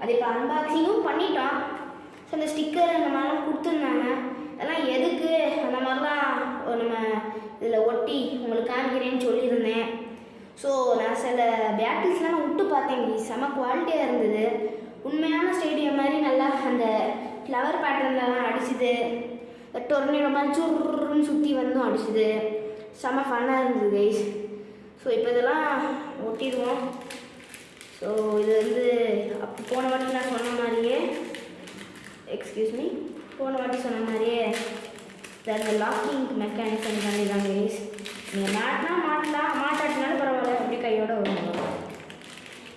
அது இப்போ அன்பாக்சிங்கும் பண்ணிட்டோம். ஸோ அந்த ஸ்டிக்கர் அந்த மாதிரிலாம் கொடுத்துருந்தாங்க. அதெல்லாம் எதுக்கு அந்த மாதிரிலாம் நம்ம இதில் ஒட்டி உங்களுக்கு காமிக்கிறேன்னு சொல்லியிருந்தேன். ஸோ நான் சில பேட்டில்ஸ்லாம் விட்டு பார்த்தேன், செம குவாலிட்டியாக இருந்தது. உண்மையான ஸ்டேடியம் மாதிரி நல்லா அந்த ஃப்ளவர் பேட்டர்ன்லாம் அடிச்சுது, டொர்னேடோ மாதிரி சுருன்னு சுற்றி வந்தும் அடிச்சுது. செம ஃபன்னாக இருந்தது கைஸ். ஸோ இப்போ இதெல்லாம் ஒட்டிடுவோம். ஸோ இது வந்து அப்போ போன வாட்டி நான் சொன்ன மாதிரியே போன வாட்டி சொன்ன மாதிரியே அந்த லாக்கிங் மெக்கானிசம் பண்ணிடுறாங்க கைஸ். நீங்கள் மாட்டலாம், மாட்டாட்டினாலும் பரவாயில்ல, அப்படி கையோட வரும்.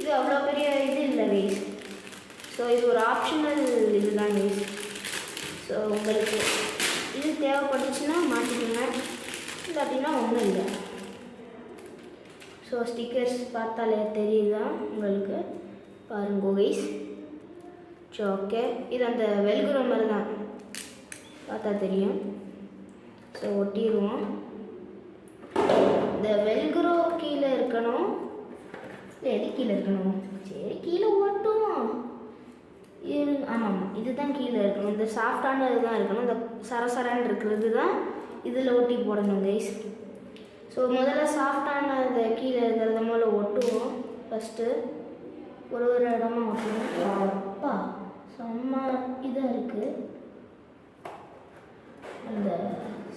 இது அவ்வளோ பெரிய இது இல்லை கைஸ். ஸோ இது ஒரு ஆப்ஷனல் இதுதான் கைஸ். ஸோ உங்களுக்கு இது தேவைப்பட்டுச்சுன்னா மாற்றிக்கோங்க, இல்லை அப்படின்னா ஒன்றும் இல்லை. ஸோ ஸ்டிக்கர்ஸ் பார்த்தாலே தெரியுதா உங்களுக்கு, பாருங்க கைஸ். ஸோ ஓகே, இது அந்த வெல்குரோ மாதிரி தான், பார்த்தா தெரியும். ஸோ ஒட்டிடுவோம். இந்த வெல்குரோ கீழே இருக்கணும், இல்லை எது கீழே இருக்கணும், சரி கீழே ஓட்டும். ஆமாம், இதுதான் கீழே இருக்கணும். இந்த சாஃப்டான இதுதான் இருக்கணும். இந்த சரசரான்னு இருக்கிறது தான் இதில் ஒட்டி போடணும் கைஸ். ஸோ முதல்ல சாஃப்டான இந்த கீழே இருக்கிறத முதல்ல ஒட்டுவோம். ஃபஸ்ட்டு ஒரு இடமா ஒட்டுவோம். அப்பா செம்ம இதாக இருக்குது. அந்த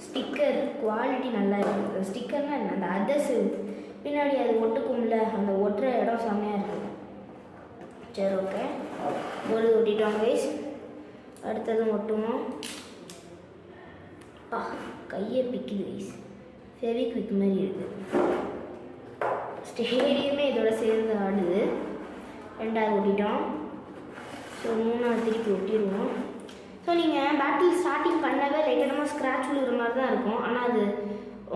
ஸ்டிக்கர் குவாலிட்டி நல்லா இருக்குது. ஸ்டிக்கர்னால் என்ன, அந்த அதர்சிவ் பின்னாடி அது ஒட்டுக்கும்ல, அந்த ஒட்டுற இடம் செம்மையாக இருக்குது. சரி ஓகே, ஒரு ஒட்டிட்டோம் கைஸ். அடுத்ததும் ஒட்டுவோம். கையை பிக்குது கைஸ், ஃபெவிக்விக் மாதிரி இருக்குது. ஸ்டேடியமே இதோட சேர்ந்து ஆடுது. ரெண்டாவது ஒட்டிட்டோம். ஸோ மூணாவது திருப்பி ஒட்டிடுவோம். ஸோ நீங்கள் பேட்டில் ஸ்டார்டிங் பண்ணவே லைட்டாக ஸ்க்ராட்ச் விழுகிற மாதிரி தான் இருக்கும். ஆனால் அது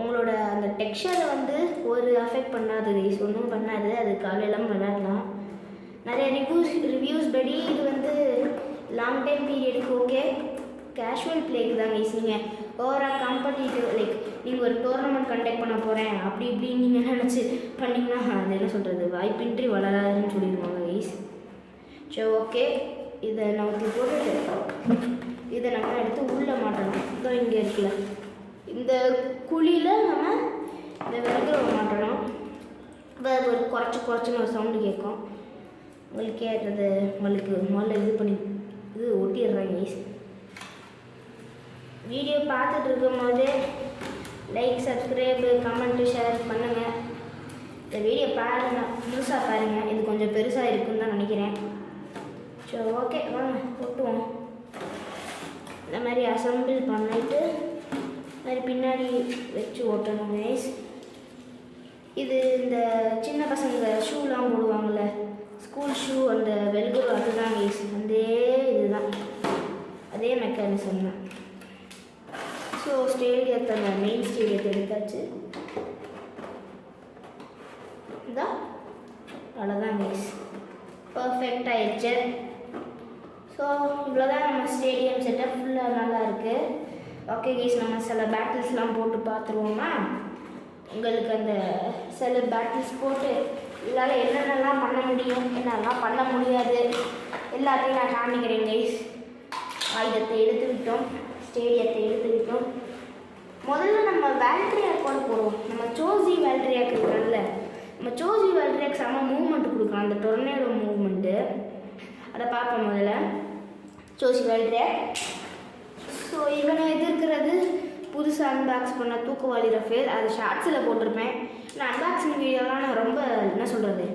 உங்களோட அந்த டெக்ஸ்சரை வந்து ஒரு அஃபெக்ட் பண்ணாது கைஸ், ஒன்றும் பண்ணாது. அது காலையிலாம் விளையாடலாம். நிறைய ரிவ்யூஸ் படி இது வந்து லாங் டைம் பீரியடுக்கு ஓகே, கேஷுவல் பிளேக்கு தான் கைஸ். நீங்கள் ஓவரால் காம்படிட்டிவ் லைக் நீங்கள் ஒரு டோர்னமெண்ட் கண்டக்ட் பண்ண போகிறேன் அப்படி இப்படின்னு நீங்கள் நினச்சி பண்ணிங்கன்னா அது என்ன சொல்கிறது, வாய்ப்பின்றி வளராதுன்னு சொல்லிடுவாங்க கைஸ். சரி ஓகே, இதை நவுத்தி போட்டுட்டு இதை நம்ம எடுத்து உள்ளே மாட்டணும். இதோ இங்கே இருக்குல்ல, இந்த குழியில் நம்ம இந்த வெல்க்ரோ மாட்டணும். வேறு ஒரு குறைச்சுன்னு ஒரு சவுண்டு கேட்கும். உங்களுக்கு கேட்டது உங்களுக்கு முதல்ல இது ஒட்டிடுறேன் கைஸ். வீடியோ பார்த்துட்டு இருக்கும் போது லைக், சப்ஸ்கிரைபு, கமெண்ட்டு, ஷேர் பண்ணுங்கள். இந்த வீடியோ பாருங்கள், முழுசாக பாருங்கள். இது கொஞ்சம் பெருசாக இருக்குன்னு தான் நினைக்கிறேன். சரி ஓகே, வாங்க ஒட்டுவோம். இந்த மாதிரி அசம்பிள் பண்ணிட்டு மாதிரி பின்னாடி வச்சு ஓட்டணும் கைஸ். இது இந்த சின்ன பசங்க ஷூலாம் போடுவாங்கள்ல, ஸ்கூல் ஷூ, அந்த வெல்க்ரோ அதுதான் கைஸ். இதுதான் அதே மெக்கானிசம் தான். ஸோ ஸ்டேடியத்தை மெயின் ஸ்டேடியத்தை எடுத்தாச்சு. இதான் அவ்வளோதான் கைஸ், பர்ஃபெக்ட் ஆயிடுச்சு. ஸோ இவ்வளோதான் நம்ம ஸ்டேடியம் செட்டப். ஃபுல்லாக நல்லா இருக்குது. ஓகே கைஸ், நம்ம சில பேட்டில்ஸ்லாம் போட்டு பார்த்துருவோமா. உங்களுக்கு அந்த சில பேட்டில்ஸ் போட்டு இதால் என்னென்னலாம் பண்ண முடியும், என்னெல்லாம் பண்ண முடியாது எல்லாத்தையும் நான் காமிக்கிறேன் கைஸ். ஆயுதத்தை எடுத்துக்கிட்டோம், ஸ்டேடியத்தை எடுத்துக்கிட்டோம். முதல்ல நம்ம வேல்ட்ரியாக் கூட போடுவோம். நம்ம சோசி வேல்ட்ரியாக் இருக்கிறாங்கல்ல, நம்ம சோசி வேல்ட்ரியாக் செம்ம மூவ்மெண்ட் கொடுக்கலாம், அந்த டொர்னேடோ மூவ்மெண்ட்டு. அதை பார்ப்போம் முதல்ல. சோசி வேல்ட்ரியாக். ஸோ இவனை எதிர்க்கிறது புதுசாக அன்பாக்ஸ் பண்ண தூக்குவாளி ரஃபேல். அது ஷார்ட்ஸில் போட்டிருப்பேன். நான் அன்பாக்சிங் வீடியோலாம் நான் ரொம்ப என்ன சொல்கிறது,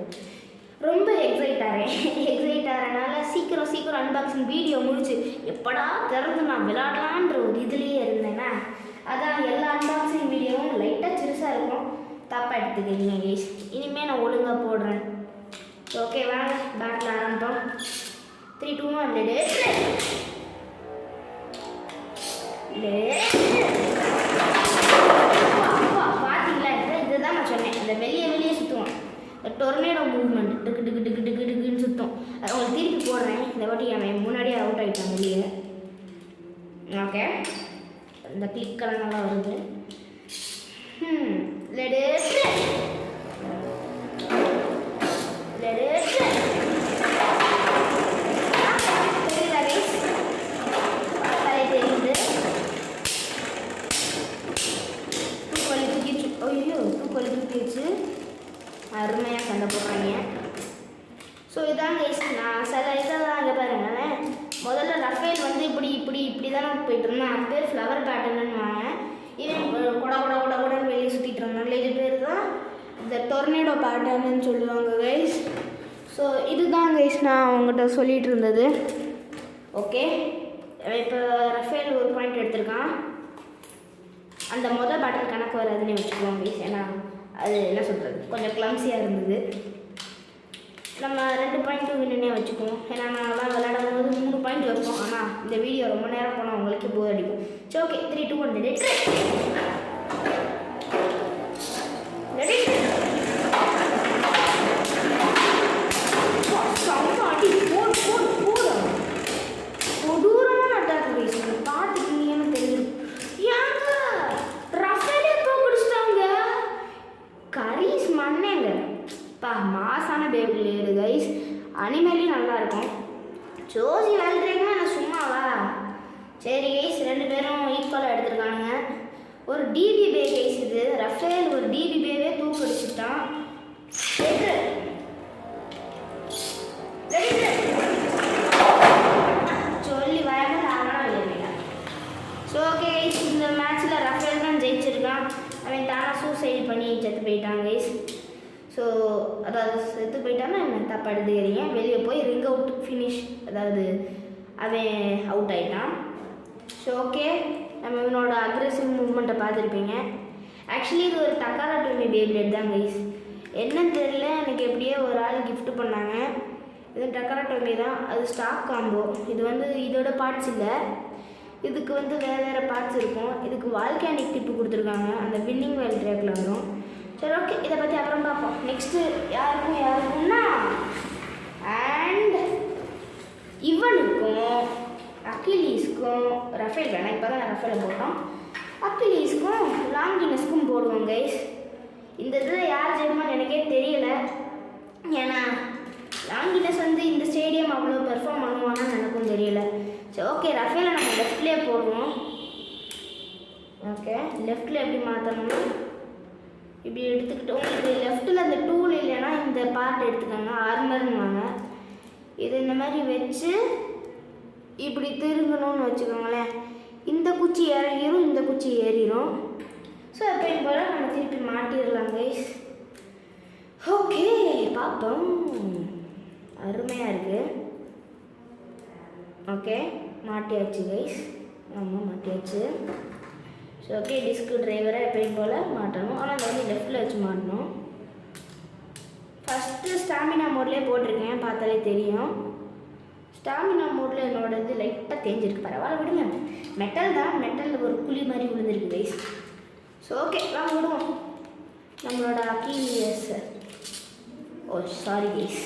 ரொம்ப எக்ஸைட் ஆகிறனால சீக்கிரம் அன்பாக்சிங் வீடியோ முடிச்சு எப்படா திறந்து நான் விளையாடலான்ற ஒரு இதுலேயே இருந்தேன்னா, அதான் எல்லா அன்பாக்சிங் வீடியோவும் லைட்டாக சிறுசாக இருக்கும், தப்பாக எடுத்துக்கிறீங்க கைஸ். இனிமேல் நான் ஒழுங்காக போடுறேன். ஓகே வாங்க பேட்டில் ஆரம்பித்தோம். 3, 2, 1 பார்த்தீங்களா, இதுதான் நான் சொன்னேன். இந்த வெளியே சுற்றுவான், இந்த டொர்னேடோ மூவ்மெண்ட் டிக்குன்னு சுற்றும். அதை உங்களுக்கு திருப்பி போடுறேன். இந்த வாட்டி அவன் முன்னாடியே அவுட் ஆகிட்டான் வெளியே. ஓகே, இந்த கிளிக்கெல்லாம் நல்லா வருது. கைஸ் நான் சில இதெல்லாம் அங்கே பாருங்களேன். முதல்ல ரஃபேல் வந்து இப்படி தானே போயிட்டு இருந்தேன். அது பேர் ஃப்ளவர் பேட்டர்ன்னு வாங்க. இவன் கொடன்னு வெளியே சுற்றிட்டு இருந்தாங்க. இது பேர் தான் இந்த டொர்னேடோ பேட்டர்ன்னு சொல்லுவாங்க கைஸ். ஸோ இதுதான் கைஸ் நான் அவங்ககிட்ட சொல்லிகிட்டு இருந்தது. ஓகே, இப்போ ரஃபேல் ஒரு பாயிண்ட் எடுத்திருக்கான். அந்த பேட்டர் கணக்கு வராதுன்னு வச்சுக்குவோம் கைஸ். ஏன்னா அது என்ன சொல்கிறது, கொஞ்சம் கிளம்ஸியாக இருந்தது. நம்ம 2 பாயிண்ட் வின்னே வச்சுக்குவோம். ஏன்னா நான்லாம் விளையாடும் போது 3 பாயிண்ட் வைப்போம். ஆனால் இந்த வீடியோ ரொம்ப நேரம் போனால் உங்களுக்கு போர் அடிக்கும். சரி, ஓகே, 3, 2, 1 ரெடி. கொடூரமாக அட்டாக் கைஸ். பார்த்துக்கிட்டீங்கன்னு தெரிஞ்சிருக்கும். ஏங்க ரஃபேலே தோக்கடிச்சிட்டாங்க. கரீஸ் மண்ணேங்க மாசான பேபிள் கைஸ். அனிமேலையும் நல்லாயிருக்கும். ஜோசி விளையாடுறீங்கன்னா நான் சும்மாவா? சரி கைஸ், 2 பேரும் ஈக்குவலாக எடுத்துருக்காங்க. ஒரு டிபி பே கைஸ். இது ரஃபேல் ஒரு டிபி பேவே தூக்கடிச்சுட்டான். சொல்லி வயமல் ஆனால் இல்லையா? ஸோ ஓகே கைஸ், இந்த மேட்ச்சில் ரஃபேல் தான் ஜெயிச்சிருக்கான். அவன் தானே சூசைட் பண்ணி செத்து போயிட்டான் கைஸ். ஸோ அதாவது செத்து போயிட்டான்னா என்ன தப்பாக எடுத்துக்கிறீங்க. வெளியே போய் ரிங் அவுட் ஃபினிஷ், அதாவது அவன் அவுட் ஆகிட்டான். ஸோ ஓகே, நம்ம இவனோட அக்ரெசிவ் மூவ்மெண்ட்டை பார்த்துருப்பீங்க. ஆக்சுவலி இது ஒரு டக்காரா டோமி பேப்ளேட் தான் கைஸ். என்னன்னு தெரியல, எனக்கு எப்படியே ஒரு ஆள் கிஃப்ட் பண்ணாங்க. இது டக்காரா டோமி தான். அது ஸ்டாக் காம்போ. இது வந்து இதோட பார்ட்ஸ் இல்லை, இதுக்கு வந்து வேறு பார்ட்ஸ் இருக்கும். இதுக்கு வால்கானிக் டிப்பு கொடுத்துருக்காங்க. அந்த வின்னிங் வேல் ட்ராக்கில் வரும். சரி ஓகே, இதை பற்றி அப்புறம் பார்ப்போம். நெக்ஸ்ட்டு யாருக்கும்னா அண்ட் இவனுக்கும் அக்கிலீஸ்க்கும் ரஃபேல் வேணாம். இப்போ தான் ரஃபேலை போட்டோம். அக்கிலீஸ்க்கும் லாங்கினஸ்க்கும் போடுவோம் கைஸ். இந்த இதில் யார் ஜெயிப்பான்னு எனக்கே தெரியல. ஏன்னா லாங்கினஸ் வந்து இந்த ஸ்டேடியம் அவ்வளோ பெர்ஃபார்ம் பண்ணுவான்னு எனக்கும் தெரியல. சரி ஓகே, ரஃபேலை நம்ம லெஃப்ட்லேயே போடுவோம். ஓகே, லெஃப்டில் எப்படி மாற்றணும்னா இப்படி எடுத்துக்கிட்டோம். உங்களுக்கு லெஃப்ட்டில் அந்த டூல் இல்லைன்னா இந்த பார்ட் எடுத்துக்கோங்க, ஆர்மர்னுவாங்க. இது இந்த மாதிரி வச்சு இப்படி திருங்கணும்னு வச்சுக்கோங்களேன். இந்த குச்சி இறங்கிடும், இந்த குச்சி ஏறிடும். ஸோ எப்பயும் போல் நம்ம திருப்பி மாட்டிடலாம் கைஸ். ஓகே, பார்ப்போம். அருமையாக இருக்குது. ஓகே, மாட்டியாச்சு கைஸ். ஆமாம், மாட்டியாச்சு. ஸோ ஓகே, டிஸ்க் டிரைவரை எப்பயும் போல் மாட்டணும். ஆனால் அதை வந்து லெஃப்டில் வச்சு மாட்டணும். ஃபஸ்ட்டு ஸ்டாமினா மோட்லேயே போட்டிருக்கேன், பார்த்தாலே தெரியும். ஸ்டாமினா மோடில் என்னோட இது லைட்டாக தேஞ்சிருக்கு. பரவாயில்ல விடுங்க, மெட்டல் தான். மெட்டலில் ஒரு குழி மாதிரி விழுந்துருக்கு கைஸ். ஸோ ஓகே, வாங்க விடுவோம். நம்மளோட அக்கீலியஸ், ஓ சாரி கைஸ்,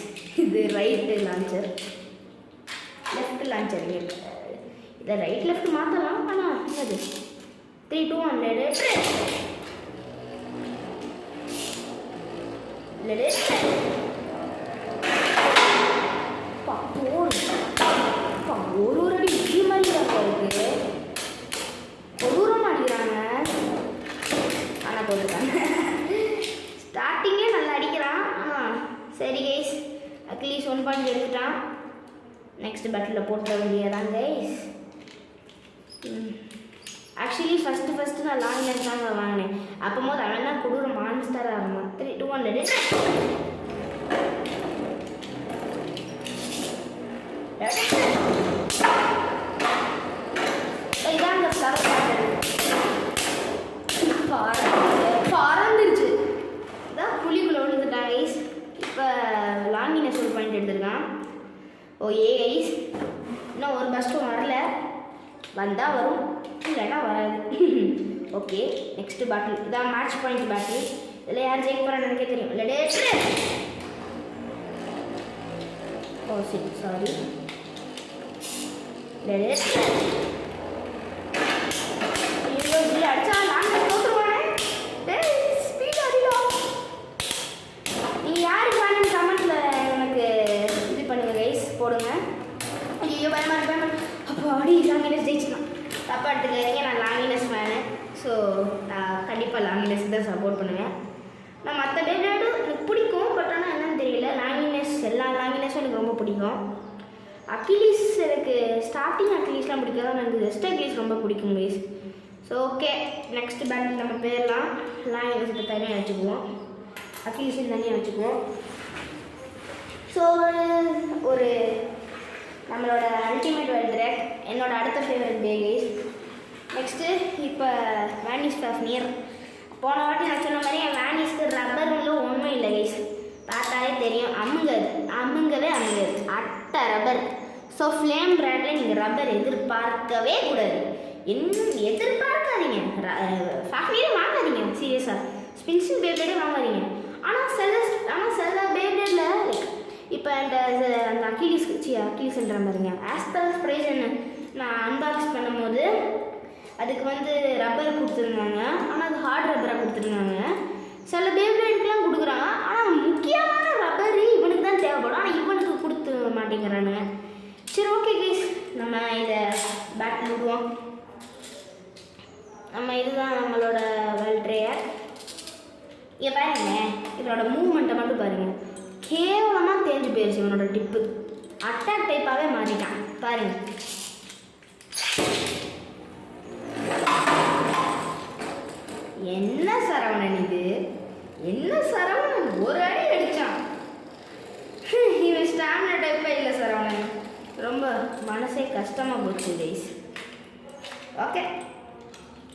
இது ரைட்டு லான்ச்சர், லெஃப்ட் லான்ச்சர். இதை ரைட் லெஃப்ட் மாற்றலாம். ஆனால் என்னது 3, 2, 1 let it ஒரு அடி இப்படி மாதிரி இருக்கு. கொடூரமாக அடிக்கிறாங்க. ஆனால் போட்டுருக்காங்க. ஸ்டார்டிங்கே நல்லா அடிக்கிறான். சரி கைஸ், அட்லீஸ்ட் 1 பாயிண்ட் எடுத்துட்டான். நெக்ஸ்ட் பேட்டில் போட்டுற வேண்டியதான் கைஸ். ஆக்சுவலி ஃபஸ்ட்டு நான் லாங்கினஸ் தாங்க வாங்கினேன். அப்போது அவன் தான் கொடூர மான்ஸ்டராக இருந்தான். 3, 2, 1 let it. இதாங்க பறந்துருச்சு. இதான் புலிக்குள்ளே விழுந்துட்டான் கைஸ். இப்போ லாங்கினஸ் ஒரு பாயிண்ட் எடுத்துருக்கான். ஓ ஏ கைஸ், இன்னும் ஒரு பஸ்ட்டும் வரல. வந்தால் வரும், இல்லைன்னா வராது. Okay, next battle. இதான் மேட்ச் பாயிண்ட் பேட்டில். இதில் யார் ஜெயிக்க போகிறான்னு எனக்கே தெரியும். இல்லடே, ஓ சரி சாரி. இல்லடே, ஐயோ இப்படி அடிச்சா நான் தோற்றுருவானே. ஸ்பீட் அதிகம். நீங்கள் யாருக்கு வேணும்னு கமெண்ட்டில் எனக்கு இது பண்ணுங்கள் கைஸ், போடுங்க. ஐயோ பயமாக இருக்கு. அப்போ அடி லாங்கினஸ் ஜெயிச்சுதான். தப்பாக எடுத்துக்காதீங்க, நான் லாங்கினஸ் ஃபேனு. ஸோ நான் கண்டிப்பாக லாங்கினஸ் தான் சப்போர்ட் பண்ணுவேன். நான் மற்ற டேட்டு எனக்கு பிடிக்கும், பட் ஆனால் என்னன்னு தெரியல, லாங்கினஸ் எல்லா லாங்கினஸும் எனக்கு ரொம்ப பிடிக்கும். அக்கிலீஸ் எனக்கு ஸ்டார்டிங் அக்கிலீஸ்லாம் பிடிக்காது, எனக்கு ஜஸ்ட் அக்கிலீஸ் ரொம்ப பிடிக்கும் guys. So okay, next battle நம்ம பேர்லாம் லாங்கினஸ் தனியாக வச்சுக்குவோம், அக்கிலீஸும் தனியாக வச்சுக்குவோம். ஸோ ஒரு நம்மளோட அல்டிமேட் வேர்ல்ட் ரேக் என்னோட அடுத்த ஃபேவரட் டே கைஸ். நெக்ஸ்ட்டு இப்போ வேனிஸ் ஃபாஃப்னியர். போன வாட்டி நான் சொன்ன மாதிரி என் வேனிஸ்க்கு ரப்பருங்களோ ஒன்றும் இல்லை கைஸ், பார்த்தாலே தெரியும், அமுங்கவே அட்டை ரப்பர். ஸோ ஃப்ளேம் பிராண்டில் நீங்கள் ரப்பர் எதிர்பார்க்கவே கூடாது, எதிர்பார்க்காதீங்க. ஃபாஃப்னியரே வாங்காதீங்க, சீரியஸாக ஸ்பின்ஸிங் பேப்ளேடே வாங்காதீங்க. ஆனால் சில பேப்ளேடில் லைக் இப்போ அந்த அக்கிலீஸ்ன்ற மாதிரிங்க ஆஸ்தரஸ் ப்ரைஸ்ன்னு நான் அன்பாக்ஸ் பண்ணும்போது அதுக்கு வந்து ரப்பர் கொடுத்துருந்தாங்க, ஆனால் அது ஹார்ட் ரப்பராக கொடுத்துருந்தாங்க. சில பேப்ளேடுக்கெலாம் கொடுக்குறாங்க, ஆனால் முக்கியமான ரப்பரு இவனுக்கு தான் தேவைப்படும், ஆனால் இவனுக்கு கொடுத்து மாட்டேங்கிறானுங்க. சரி ஓகே கைஸ், நம்ம இதை பேட்டில் விடுவோம். இதுதான் நம்மளோட வேர்ல்ட் ரேக். இங்கே பாருங்க, இதோட மூவ்மெண்ட்டை மட்டும் பாருங்கள், கேவலமாக தேஞ்சு போயிடுச்சு. இவனோட டிப்பு அட்டாக் டைப்பாகவே மாறிட்டான் பாருங்க. என்ன சரவணன் இது, என்ன சரவணன் ஒரு அடி அடித்தான். இவன் ஸ்டாமினா டைப்பாக இல்லை சரவணன், ரொம்ப மனசே கஷ்டமாக போச்சு கைஸ். ஓகே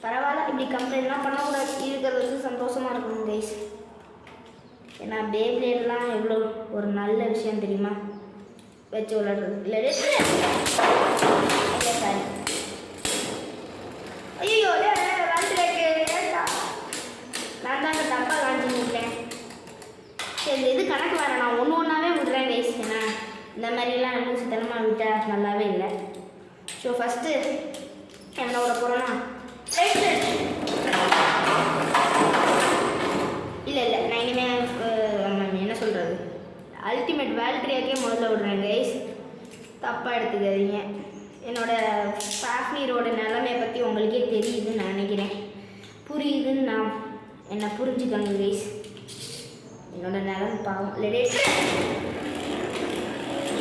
பரவாயில்ல, இப்படி கம்ப்ளைண்ட்லாம் பண்ணக்கூடாது, இருக்கிறது வச்சு சந்தோஷமாக இருக்கணும் கைஸ். ஏன்னா பேப்ளேட்லாம் எவ்வளோ ஒரு நல்ல விஷயம் தெரியுமா, வச்சு விளையாடுறது இல்லை. சாரி ஐயோ, நான் தாங்க தப்பாக காஞ்சி விட்டேன். சரி இது கணக்கு வேறு, நான் ஒன்றாவே விடுறேன் கைஸ், ஏன்னா இந்த மாதிரிலாம் லூசு தனமாக விட்டால் நல்லாவே இல்லை. ஸோ ஃபஸ்ட்டு என்னோட போகிறோன்னா இல்லை நான் இனிமேல் என்ன சொல்கிறது அல்டிமேட் வேர்ல்ட் ரேக்கே முதல்ல விடுறேன் கைஸ், தப்பாக எடுத்துக்காதீங்க. என்னோடய ஃபாஃப்னியரோட நிலைமையை பற்றி உங்களுக்கே தெரியுதுன்னு நான் நினைக்கிறேன், புரியுதுன்னு நான் என்னை புரிஞ்சுக்கோங்க கைஸ். என்னோட நிலம் பாவம்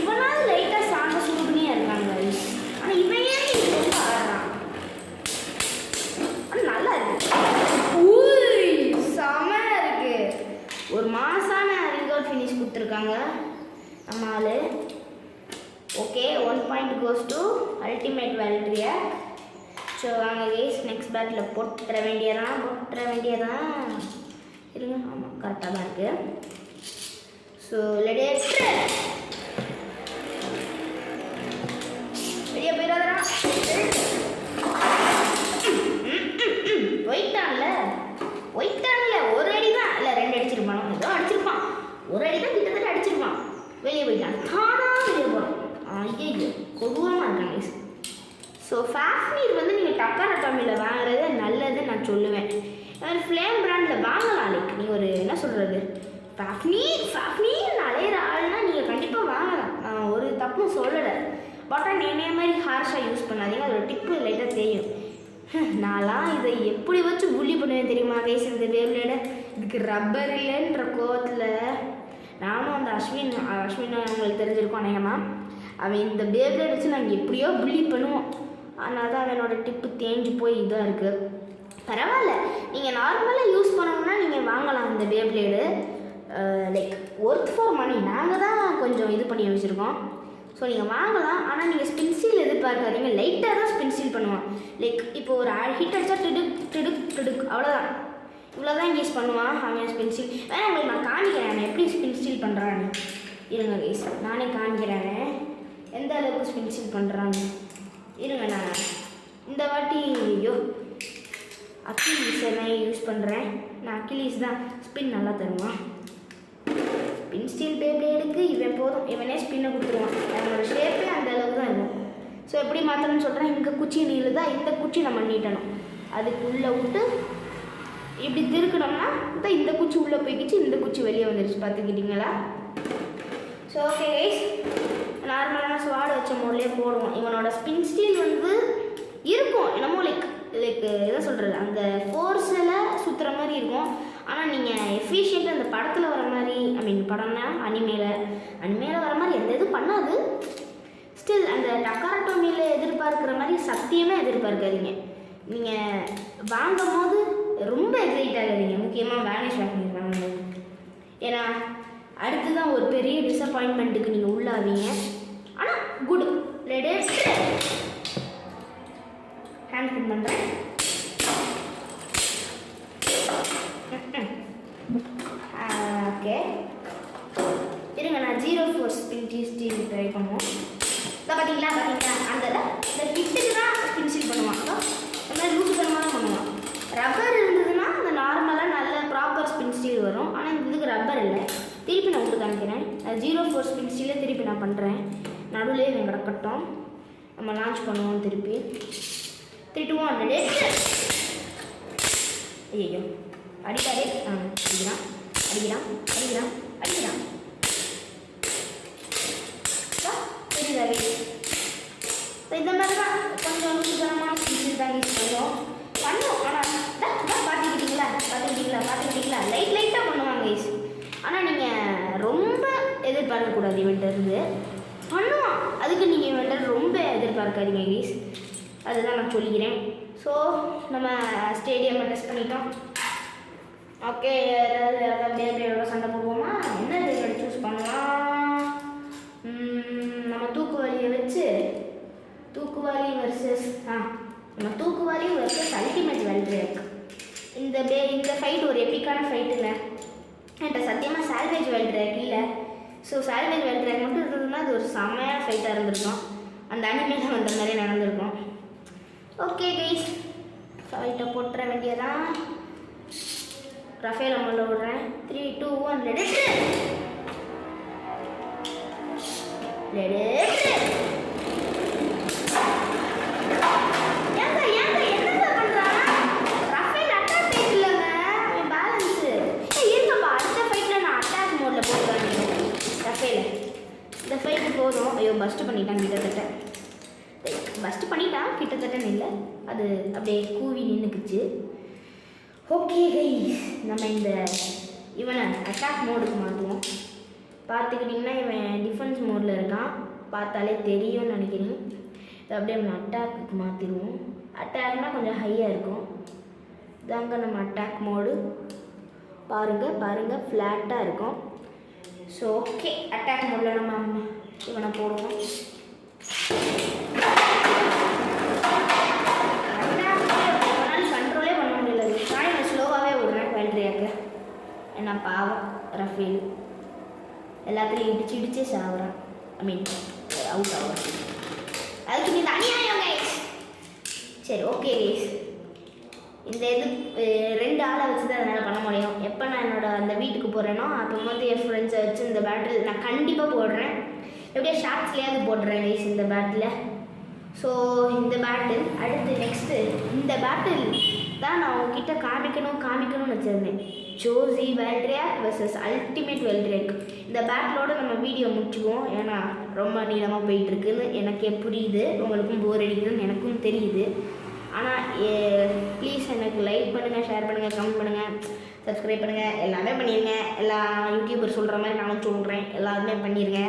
இவனாவது லைட்டாக சாங்க சுடுபடியாக இருக்காங்க கைஸ், ஆனால் இவன் ஏன் ரொம்ப ஆடுறான், ஆனால் நல்லா இருக்கு, செமையாக இருக்கு. ஒரு மாசான ரிங்கவுட் ஃபினிஷ் கொடுத்துருக்காங்க நம்ம ஆள். Okay 1 point goes to ultimate world rack. So வாங்க கைஸ், நெக்ஸ்ட் பேட்டில் போட்டுற வேண்டியதான் இருங்க. ஆமாம் கரெக்டாக தான் இருக்குது. ஸோ வெளியே போயிடாதா, போயிட்டான்ல ஒரு அடி தான் இல்லை 2 அடிச்சிருப்பான், ஏதோ அடிச்சிருப்பான், ஒரு அடி தான் கிட்டத்தட்ட அடிச்சிருப்பான், வெளியே போயிட்டான், தானாக வெளியே போகிறான். ஐயோ கொடூரமாக இருக்காங்க கைஸ். ஸோ ஃபாஃப்னியர் வந்து நீங்கள் டக்கர் அட்டாமியில் வாங்குறது நல்லதுன்னு நான் சொல்லுவேன். ஃப்ளேம் பிராண்டில் வாங்கலாம், லைக் நீங்கள் ஒரு என்ன சொல்கிறது ஃபாஃப்னியர் அலையிற ஆள்னால் நீங்கள் கண்டிப்பாக வாங்கலாம், நான் ஒரு தப்பும் சொல்லலை. பட் ஆனால் என்னைய மாதிரி ஹார்ஷாக யூஸ் பண்ணாதீங்க, அதோட டிப்பு லைட்டாக தெரியும். நான்லாம் இதை எப்படி வச்சு புள்ளி பண்ணுவேன் தெரியுமா கைஸ், இந்த பேப்ளேடை இதுக்கு ரப்பர் இல்லைன்ற கோவத்தில் நானும் அந்த அஸ்வின் உங்களுக்கு தெரிஞ்சிருக்கோம் அநேகமாக, அவன் இந்த பேப்ளேட் வச்சு நாங்கள் எப்படியோ புள்ளி பண்ணுவோம், அதனால தான் அவனோட டிப்பு தேஞ்சு போய் இதாக இருக்குது. பரவாயில்ல, நீங்கள் நார்மலாக யூஸ் பண்ணணும்னா நீங்கள் வாங்கலாம் இந்த பேப்ளேடு, லைக் ஒர்த் ஃபார் மணி. நாங்கள் தான் கொஞ்சம் இது பண்ணி வச்சுருக்கோம், ஸோ நீங்கள் வாங்கலாம். ஆனால் நீங்கள் ஸ்பின்சீல் எதிர்பார்க்காதீங்க, லைட்டாக தான் ஸ்பின்சீல் பண்ணுவான். லைக் இப்போ ஒரு ஹிட் அடிச்சா டிடுக் அவ்வளோதான், இவ்வளோ தான் யூஸ் பண்ணுவான் அவன் ஸ்பின்சீல். வேணா உங்களுக்கு நான் காமிக்கிறேன் நான் எப்படி ஸ்பின்சீல் பண்ணுறான்னு. இருங்க கைஸ், நானே காமிக்கிறேன் எந்த அளவுக்கு ஸ்பின்சீல் பண்ணுறான்னு. இருங்க நான் இந்த வாட்டி அக்கிலீஸை நான் யூஸ் பண்ணுறேன். நான் அக்கிலீஸ் தான் ஸ்பின் நல்லா தருவான். ஸ்பின் ஸ்டீல் பேப்ளேடுக்கு இவன் போதும், இவனே ஸ்பின்னை கொடுத்துருவான். அவனோட ஷேப்பே அந்த அளவுக்கு தான் இருக்கும். ஸோ எப்படி மாற்றணும்னு சொல்கிறேன், இங்கே குச்சி நீளுதா, இந்த குச்சி நம்ம நீட்டணும், அதுக்குள்ளே விட்டு இப்படி திருக்கணும்னா தான் இந்த குச்சி உள்ளே போய்க்கிச்சு, இந்த குச்சி வெளியே வந்துடுச்சு, பார்த்துக்கிட்டிங்களா? ஸோ ஓகே கைஸ், நார்மலான ஸ்வாட் வச்ச மோட்லேயே போடுவோம். இவனோட ஸ்பின் ஸ்டீல் வந்து இருக்கும் என்னமோ லைக் என்ன சொல்கிறது, அந்த ஃபோர்ஸில் சுற்றுற மாதிரி இருக்கும். ஆனால் நீங்கள் எஃபிஷியண்ட்டாக அந்த படத்தில் வர மாதிரி ஐ மீன் படம்னா அனிமேல வர மாதிரி எந்த இதுவும் பண்ணாது. ஸ்டில் அந்த டக்காரட்டோமியில் எதிர்பார்க்குற மாதிரி சத்தியமாக எதிர்பார்க்காதீங்க. நீங்கள் வாங்கும் போது ரொம்ப எக்ஸைட் ஆகாதீங்க, முக்கியமாக வேனிஷ் வாங்கிங்க வாங்கும்போது. ஏன்னா அடுத்து தான் ஒரு பெரிய டிசப்பாயின்மெண்ட்டுக்கு நீங்கள் உள்ளாவீங்க. ஆனால் குட் லெட் ஹேண்ட் பின் பண்ணுறேன். ஓகே இருங்க, நான் 0-4 ஸ்டீல் ட்ரை பண்ணுவோம். இதை பார்த்தீங்களா அந்த இந்த கிட்டுக்கு தான் ஸ்பின் பண்ணுவான். இந்த மாதிரி லூஸ் பண்ணமாக தான் பண்ணுவான். ரப்பர் இருந்ததுன்னா அந்த நார்மலாக நல்ல ப்ராப்பர் ஸ்பின் ஸ்டீல் வரும். ஆனால் இந்த இதுக்கு ரப்பர் இல்லை. திருப்பி நான் உங்களுக்கு காமிக்கிறேன். 0-4 ஸ்பின் ஸ்டீலே திருப்பி நான் பண்ணுறேன். நடுவிலே இவன் கிடக்கட்டும், நம்ம லான்ச் பண்ணுவோம். திருப்பி 3, 2, 1 ஐயோ அடிக்காதே. அடிக்கிறான் அடிக்கிறான் அடிக்கிறான் அடிக்கிறான் தெரியுதாவே. இந்த மாதிரி தான் கொஞ்சம் லூசுத்தனமான ஸ்பின் தான் யூஸ் பண்ணோம். ஆனால் பார்த்துக்கிட்டீங்களா லைட்டாக பண்ணுவாங்க கைஸ். ஆனால் நீங்கள் ரொம்ப எதிர்பார்க்கக்கூடாது இவன்ட்டு பண்ணுவான். அதுக்கு நீங்கள் இவன்ட்டு ரொம்ப எதிர்பார்க்காதீங்க கைஸ், அதுதான் நான் சொல்லிக்கிறேன். ஸோ நம்ம ஸ்டேடியம் டெஸ்ட் பண்ணிட்டோம். ஓகே, ஏதாவது சண்டை போடுவோமா? என்ன டேபிள் சூஸ் பண்ணலாம்? நம்ம தூக்குவாளியை வச்சு தூக்குவாளி வர்சஸ் நம்ம தூக்குவாளி வர்சஸ் அல்டிமேட் வெல்ட்ரேக். இந்த ஃபைட் ஒரு எப்பிக்கான ஃபைட்டுங்க. என்கிட்ட சத்தியமாக சால்வேஜ் வெல்ட்ரேக் இல்லை. ஸோ சால்வேஜ் வெல்ட்ரேக் மட்டும் இருந்ததுன்னா அது ஒரு செம்மையான ஃபைட்டாக இருந்திருக்கும். அந்த அனிமேல வந்த மாதிரி நடந்திருக்கும். ஓகே கைஸ், ஃபைட்டை போட்டுற வேண்டியதான். ரஃபேல் அம்மல்ல விடுறேன். 3, 2, 1 லெட் இந்த ஃபைட்டு போதும். ஐயோ பஸ்ட்டு பண்ணிட்டான் கிட்டத்தட்ட இல்லை, அது அப்படியே கூவி நின்றுக்குச்சு. ஓகே கைஸ், நம்ம இவனை அட்டாக் மோடுக்கு மாற்றுவோம். பார்த்துக்கிட்டிங்கன்னா இவன் டிஃபென்ஸ் மோடில் இருக்கான், பார்த்தாலே தெரியும்னு நினைக்கிறேன். இதை அப்படியே நம்ம அட்டாக்கு மாற்றிடுவோம். அட்டாக்னால் கொஞ்சம் ஹையாக இருக்கும். இதாங்க நம்ம அட்டாக் மோடு. பாருங்கள் ஃப்ளாட்டாக இருக்கும். ஸோ ஓகே, அட்டாக் மோடில் நம்ம இவனை போடுவோம். கண்ட்ரோலே பண்ண முடியல. நான் ஸ்லோவாகவே விடுறேன் வெல்ட்ரேக்கு. ஏன்னா பாவம் ரஃபேல் எல்லாத்துலேயும் இடிச்சே சாகுறான். ஐ மீன் அவுட் ஆகுறான். அதுக்கு நீ அநியாயம் கைஸ். சரி ஓகே கைஸ், இந்த இது 2 ஆளை வச்சு தான் என்னால் பண்ண முடியும். எப்போ நான் அந்த வீட்டுக்கு போகிறேனோ அப்போ என் ஃப்ரெண்ட்ஸை வச்சு இந்த பேட்டில் நான் கண்டிப்பாக போடுறேன். எப்படியே ஷார்ட்ஸ்லேயாவது போடுறேன் கைஸ் இந்த பேட்டில். ஸோ இந்த பேட்டில் அடுத்து நெக்ஸ்ட்டு இந்த பேட்டில் தான் நான் உங்ககிட்ட காமிக்கணும்னு வச்சுருந்தேன். Joshi வெல்ட்ரேக் versus ultimate வெல்ட்ரேக். இந்த பேட்டிலோடு நம்ம வீடியோ முடிச்சுக்குவோம். ஏன்னா ரொம்ப நீளமாக போயிட்டுருக்குன்னு எனக்கே புரியுது, உங்களுக்கும் போர் அடிக்குதுன்னு எனக்கும் தெரியுது. ஆனால் ப்ளீஸ் எனக்கு லைக் பண்ணுங்கள், ஷேர் பண்ணுங்கள், கமெண்ட் பண்ணுங்கள், சப்ஸ்கிரைப் பண்ணுங்கள், எல்லாமே பண்ணிடுங்க. எல்லா யூடியூபர் சொல்கிற மாதிரி நானும் சொல்கிறேன், எல்லாருமே பண்ணிடுங்க.